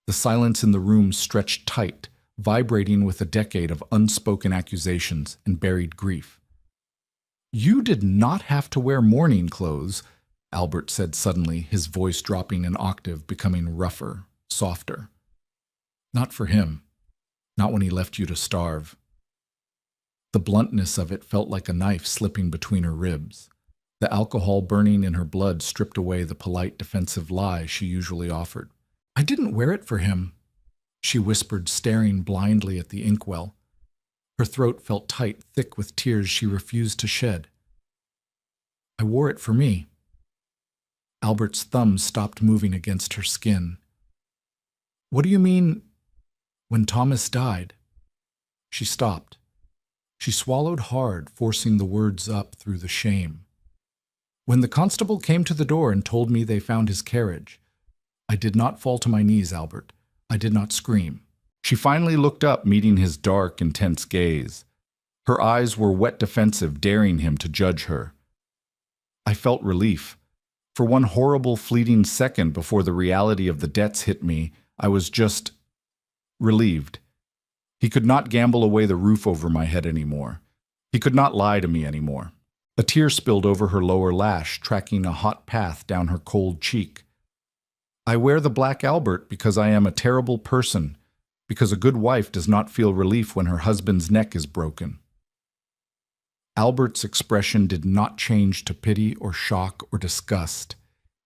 The silence in the room stretched tight, vibrating with a decade of unspoken accusations and buried grief. "You did not have to wear mourning clothes," Albert said suddenly, his voice dropping an octave, becoming rougher, softer. "Not for him. Not when he left you to starve." The bluntness of it felt like a knife slipping between her ribs. The alcohol burning in her blood stripped away the polite, defensive lie she usually offered. "I didn't wear it for him," she whispered, staring blindly at the inkwell. Her throat felt tight, thick with tears she refused to shed. "I wore it for me." Albert's thumb stopped moving against her skin. "What do you mean, when Thomas died?" She stopped. She swallowed hard, forcing the words up through the shame. "When the constable came to the door and told me they found his carriage, I did not fall to my knees, Albert. I did not scream." She finally looked up, meeting his dark, intense gaze. Her eyes were wet, defensive, daring him to judge her. "I felt relief. For one horrible, fleeting second before the reality of the debts hit me, I was just relieved. He could not gamble away the roof over my head anymore. He could not lie to me anymore." A tear spilled over her lower lash, tracking a hot path down her cold cheek. "I wear the black Albert because I am a terrible person, because a good wife does not feel relief when her husband's neck is broken." Albert's expression did not change to pity or shock or disgust.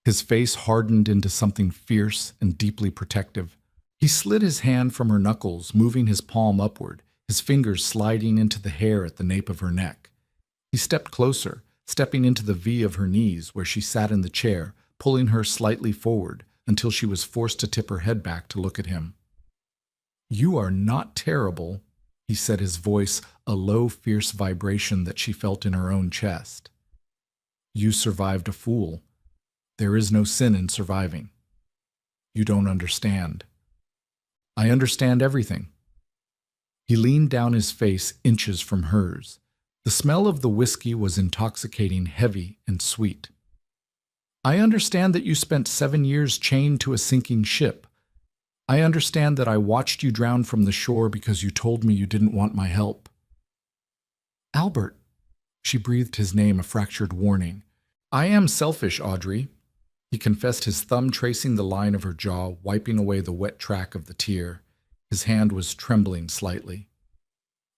His face hardened into something fierce and deeply protective. He slid his hand from her knuckles, moving his palm upward, his fingers sliding into the hair at the nape of her neck. He stepped closer, stepping into the V of her knees where she sat in the chair, pulling her slightly forward until she was forced to tip her head back to look at him. "You are not terrible," he said, his voice a low, fierce vibration that she felt in her own chest. "You survived a fool. There is no sin in surviving. You don't understand." "I understand everything." He leaned down, his face inches from hers. The smell of the whiskey was intoxicating, heavy, and sweet. "I understand that you spent 7 years chained to a sinking ship. I understand that I watched you drown from the shore because you told me you didn't want my help." "Albert," she breathed his name, a fractured warning. "I am selfish, Audrey," he confessed, his thumb tracing the line of her jaw, wiping away the wet track of the tear. His hand was trembling slightly.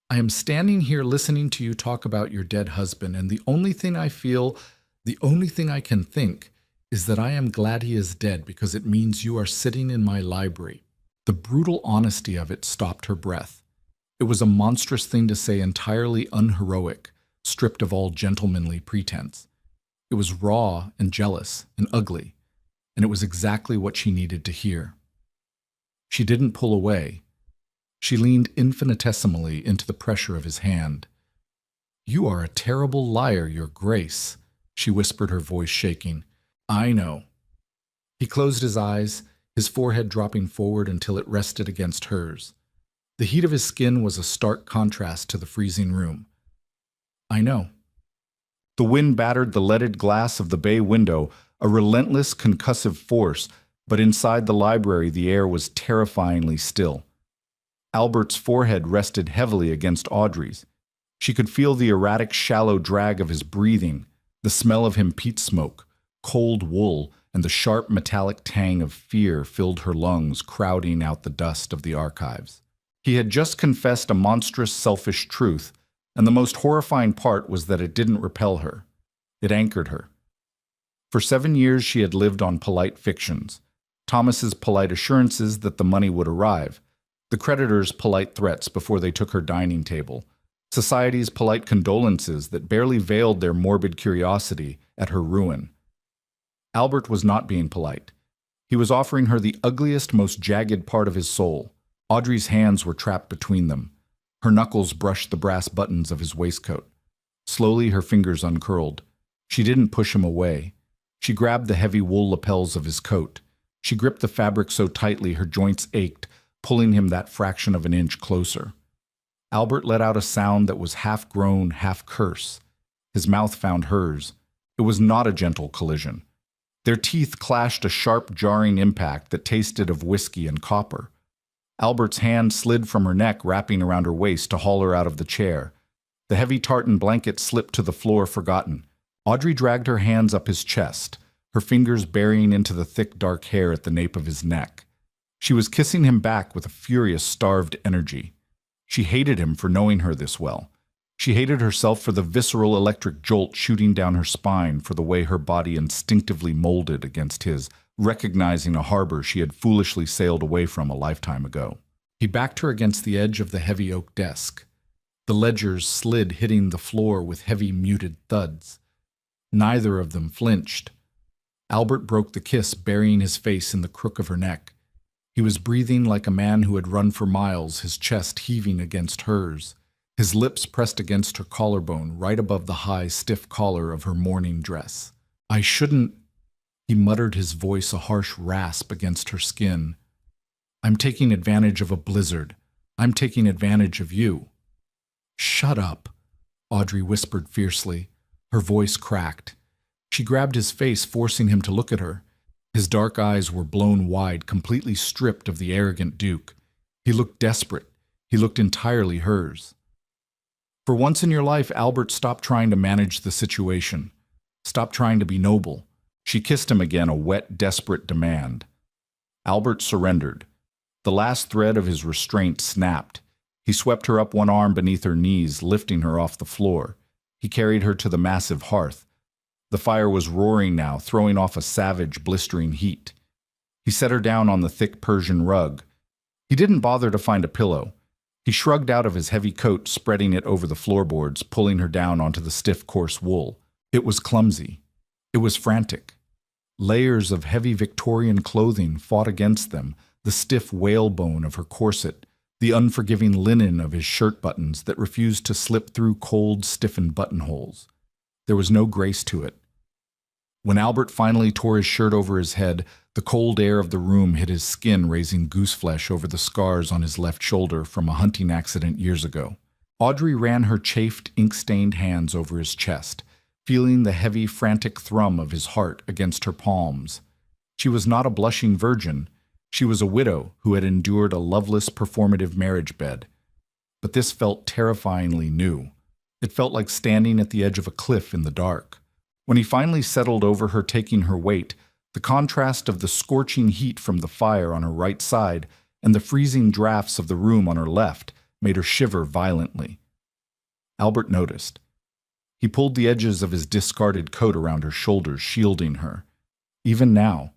"I am standing here listening to you talk about your dead husband, and the only thing I feel, the only thing I can think, is that I am glad he is dead because it means you are sitting in my library." The brutal honesty of it stopped her breath. It was a monstrous thing to say, entirely unheroic, stripped of all gentlemanly pretense. It was raw and jealous and ugly, and it was exactly what she needed to hear. She didn't pull away. She leaned infinitesimally into the pressure of his hand. "You are a terrible liar, Your Grace," she whispered, her voice shaking. "I know." He closed his eyes, his forehead dropping forward until it rested against hers. The heat of his skin was a stark contrast to the freezing room. "I know." The wind battered the leaded glass of the bay window, a relentless concussive force, but inside the library the air was terrifyingly still. Albert's forehead rested heavily against Audrey's. She could feel the erratic, shallow drag of his breathing, the smell of him peat smoke, cold wool, and the sharp metallic tang of fear filled her lungs, crowding out the dust of the archives. He had just confessed a monstrous, selfish truth, and the most horrifying part was that it didn't repel her. It anchored her. For 7 years she had lived on polite fictions. Thomas's polite assurances that the money would arrive, the creditors' polite threats before they took her dining table, society's polite condolences that barely veiled their morbid curiosity at her ruin. Albert was not being polite. He was offering her the ugliest, most jagged part of his soul. Audrey's hands were trapped between them. Her knuckles brushed the brass buttons of his waistcoat. Slowly her fingers uncurled. She didn't push him away. She grabbed the heavy wool lapels of his coat. She gripped the fabric so tightly her joints ached, pulling him that fraction of an inch closer. Albert let out a sound that was half groan, half curse. His mouth found hers. It was not a gentle collision. Their teeth clashed, a sharp, jarring impact that tasted of whiskey and copper. Albert's hand slid from her neck, wrapping around her waist to haul her out of the chair. The heavy tartan blanket slipped to the floor, forgotten. Audrey dragged her hands up his chest, her fingers burying into the thick, dark hair at the nape of his neck. She was kissing him back with a furious, starved energy. She hated him for knowing her this well. She hated herself for the visceral electric jolt shooting down her spine, for the way her body instinctively molded against his, recognizing a harbor she had foolishly sailed away from a lifetime ago. He backed her against the edge of the heavy oak desk. The ledgers slid, hitting the floor with heavy, muted thuds. Neither of them flinched. Albert broke the kiss, burying his face in the crook of her neck. He was breathing like a man who had run for miles, his chest heaving against hers, his lips pressed against her collarbone, right above the high, stiff collar of her mourning dress. "I shouldn't," he muttered, his voice a harsh rasp against her skin. "I'm taking advantage of a blizzard. I'm taking advantage of you." "Shut up," Audrey whispered fiercely. Her voice cracked. She grabbed his face, forcing him to look at her. His dark eyes were blown wide, completely stripped of the arrogant Duke. He looked desperate. He looked entirely hers. For once in your life, Albert, stop trying to manage the situation. Stop trying to be noble. She kissed him again, a wet, desperate demand. Albert surrendered. The last thread of his restraint snapped. He swept her up one arm beneath her knees, lifting her off the floor. He carried her to the massive hearth. The fire was roaring now, throwing off a savage, blistering heat. He set her down on the thick Persian rug. He didn't bother to find a pillow. He shrugged out of his heavy coat, spreading it over the floorboards, pulling her down onto the stiff, coarse wool. It was clumsy. It was frantic. Layers of heavy Victorian clothing fought against them, the stiff whalebone of her corset, the unforgiving linen of his shirt buttons that refused to slip through cold, stiffened buttonholes. There was no grace to it. When Albert finally tore his shirt over his head, the cold air of the room hit his skin, raising gooseflesh over the scars on his left shoulder from a hunting accident years ago. Audrey ran her chafed, ink-stained hands over his chest, feeling the heavy, frantic thrum of his heart against her palms. She was not a blushing virgin. She was a widow who had endured a loveless, performative marriage bed. But this felt terrifyingly new. It felt like standing at the edge of a cliff in the dark. When he finally settled over her, taking her weight, the contrast of the scorching heat from the fire on her right side and the freezing drafts of the room on her left made her shiver violently. Albert noticed. He pulled the edges of his discarded coat around her shoulders, shielding her. Even now,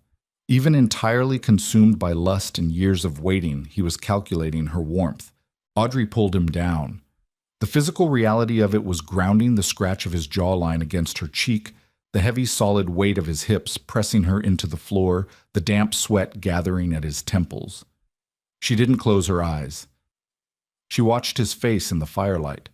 even entirely consumed by lust and years of waiting, he was calculating her warmth. Audrey pulled him down. The physical reality of it was grounding the scratch of his jawline against her cheek, the heavy solid weight of his hips pressing her into the floor, the damp sweat gathering at his temples. She didn't close her eyes. She watched his face in the firelight.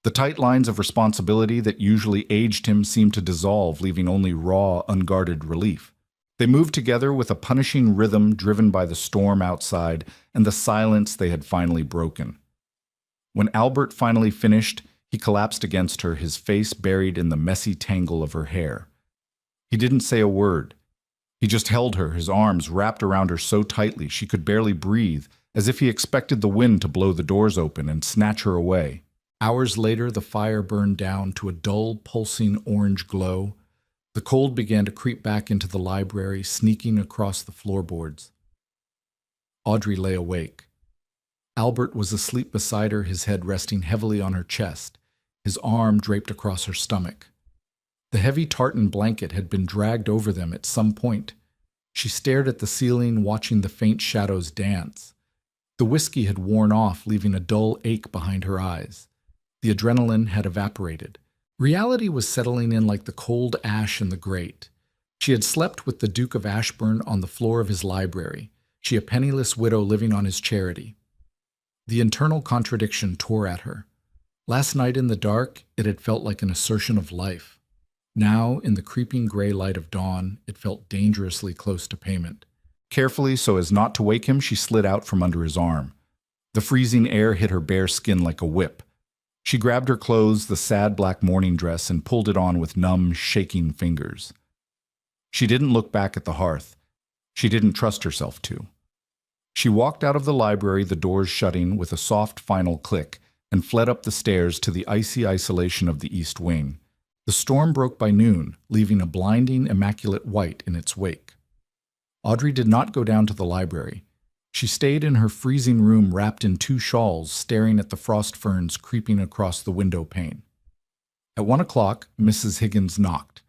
The tight lines of responsibility that usually aged him seemed to dissolve, leaving only raw, unguarded relief. They moved together with a punishing rhythm driven by the storm outside and the silence they had finally broken. When Albert finally finished, he collapsed against her, his face buried in the messy tangle of her hair. He didn't say a word. He just held her, his arms wrapped around her so tightly she could barely breathe, as if he expected the wind to blow the doors open and snatch her away. Hours later, the fire burned down to a dull, pulsing orange glow. The cold began to creep back into the library, sneaking across the floorboards. Audrey lay awake. Albert was asleep beside her, his head resting heavily on her chest, his arm draped across her stomach. The heavy tartan blanket had been dragged over them at some point. She stared at the ceiling, watching the faint shadows dance. The whiskey had worn off, leaving a dull ache behind her eyes. The adrenaline had evaporated. Reality was settling in like the cold ash in the grate. She had slept with the Duke of Ashburn on the floor of his library, she a penniless widow living on his charity. The internal contradiction tore at her. Last night in the dark, it had felt like an assertion of life. Now, in the creeping gray light of dawn, it felt dangerously close to payment. Carefully, so as not to wake him, she slid out from under his arm. The freezing air hit her bare skin like a whip. She grabbed her clothes, the sad black morning dress, and pulled it on with numb, shaking fingers. She didn't look back at the hearth. She didn't trust herself to. She walked out of the library, the doors shutting with a soft final click, and fled up the stairs to the icy isolation of the east wing. The storm broke by noon, leaving a blinding, immaculate white in its wake. Audrey did not go down to the library. She stayed in her freezing room wrapped in 2 shawls, staring at the frost ferns creeping across the window pane. At 1 o'clock, Mrs. Higgins knocked.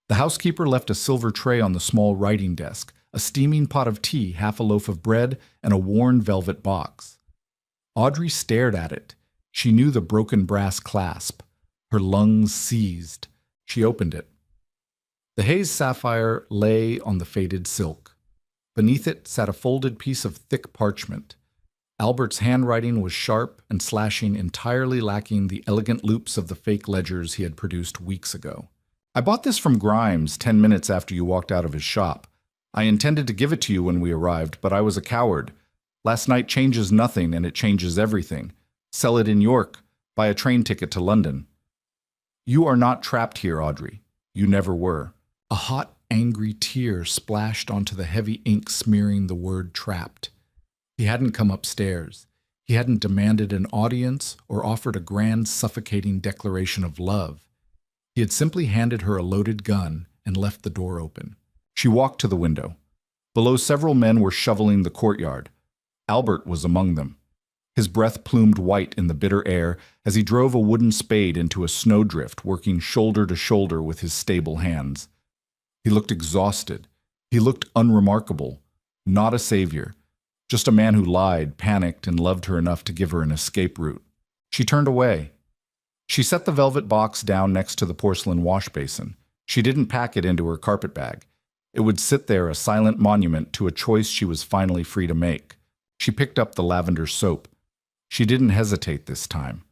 The housekeeper left a silver tray on the small writing desk, a steaming pot of tea, half a loaf of bread, and a worn velvet box. Audrey stared at it. She knew the broken brass clasp. Her lungs seized. She opened it. The haze sapphire lay on the faded silk. Beneath it sat a folded piece of thick parchment. Albert's handwriting was sharp and slashing, entirely lacking the elegant loops of the fake ledgers he had produced weeks ago. I bought this from Grimes 10 minutes after you walked out of his shop. I intended to give it to you when we arrived, but I was a coward. Last night changes nothing, and it changes everything. Sell it in York. Buy a train ticket to London. You are not trapped here, Audrey. You never were. A hot, angry tear splashed onto the heavy ink smearing the word trapped. He hadn't come upstairs. He hadn't demanded an audience or offered a grand, suffocating declaration of love. He had simply handed her a loaded gun and left the door open. She walked to the window. Below, several men were shoveling the courtyard. Albert was among them. His breath plumed white in the bitter air as he drove a wooden spade into a snowdrift, working shoulder to shoulder with his stable hands. He looked exhausted. He looked unremarkable. Not a savior. Just a man who lied, panicked, and loved her enough to give her an escape route. She turned away. She set the velvet box down next to the porcelain wash basin. She didn't pack it into her carpet bag. It would sit there, a silent monument to a choice she was finally free to make. She picked up the lavender soap. She didn't hesitate this time.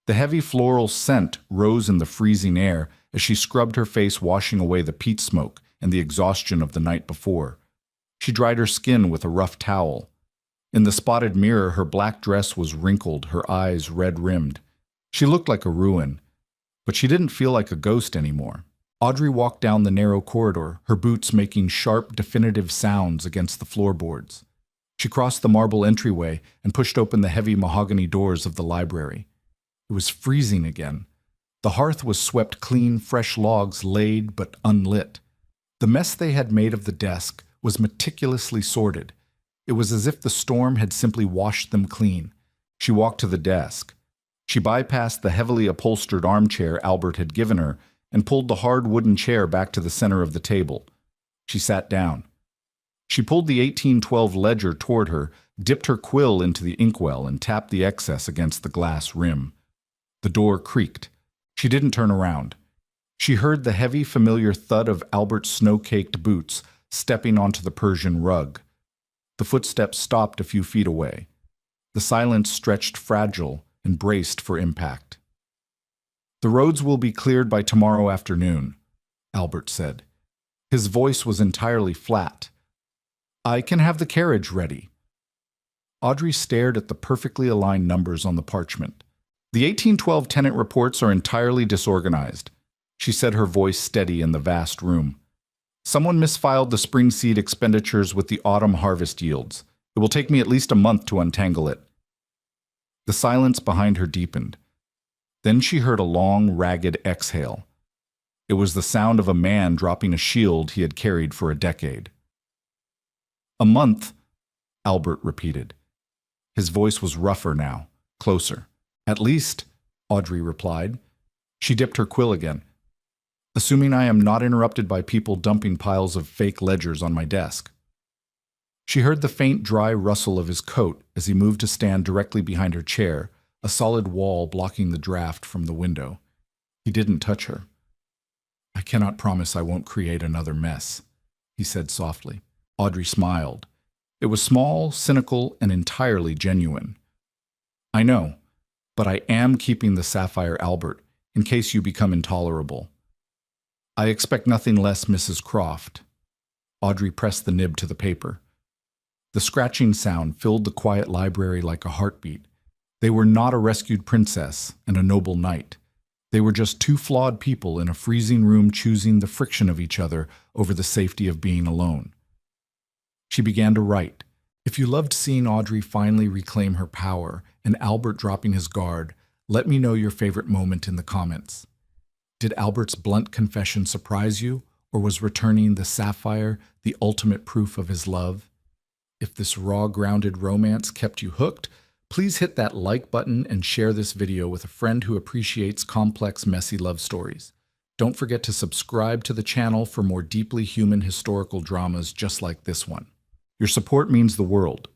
The heavy floral scent rose in the freezing air as she scrubbed her face, washing away the peat smoke and the exhaustion of the night before. She dried her skin with a rough towel. In the spotted mirror, her black dress was wrinkled, her eyes red-rimmed. She looked like a ruin, but she didn't feel like a ghost anymore. Audrey walked down the narrow corridor, her boots making sharp, definitive sounds against the floorboards. She crossed the marble entryway and pushed open the heavy mahogany doors of the library. It was freezing again. The hearth was swept clean, fresh logs laid but unlit. The mess they had made of the desk was meticulously sorted. It was as if the storm had simply washed them clean. She walked to the desk. She bypassed the heavily upholstered armchair Albert had given her and pulled the hard wooden chair back to the center of the table. She sat down. She pulled the 1812 ledger toward her, dipped her quill into the inkwell, and tapped the excess against the glass rim. The door creaked. She didn't turn around. She heard the heavy, familiar thud of Albert's snow-caked boots stepping onto the Persian rug. The footsteps stopped a few feet away. The silence stretched fragile and braced for impact. "The roads will be cleared by tomorrow afternoon," Albert said. His voice was entirely flat. "I can have the carriage ready." Audrey stared at the perfectly aligned numbers on the parchment. "The 1812 tenant reports are entirely disorganized," she said, her voice steady in the vast room. "Someone misfiled the spring seed expenditures with the autumn harvest yields. It will take me at least a month to untangle it." The silence behind her deepened. Then she heard a long, ragged exhale. It was the sound of a man dropping a shield he had carried for a decade. "A month," Albert repeated. His voice was rougher now, closer. "At least," Audrey replied. She dipped her quill again. "Assuming I am not interrupted by people dumping piles of fake ledgers on my desk." She heard the faint, dry rustle of his coat as he moved to stand directly behind her chair, a solid wall blocking the draft from the window. He didn't touch her. "I cannot promise I won't create another mess," he said softly. Audrey smiled. It was small, cynical, and entirely genuine. "I know, but I am keeping the sapphire, Albert, in case you become intolerable." "I expect nothing less, Mrs. Croft." Audrey pressed the nib to the paper. The scratching sound filled the quiet library like a heartbeat. They were not a rescued princess and a noble knight. They were just two flawed people in a freezing room choosing the friction of each other over the safety of being alone. She began to write. If you loved seeing Audrey finally reclaim her power and Albert dropping his guard, let me know your favorite moment in the comments. Did Albert's blunt confession surprise you, or was returning the sapphire the ultimate proof of his love? If this raw, grounded romance kept you hooked, please hit that like button and share this video with a friend who appreciates complex, messy love stories. Don't forget to subscribe to the channel for more deeply human historical dramas just like this one. Your support means the world.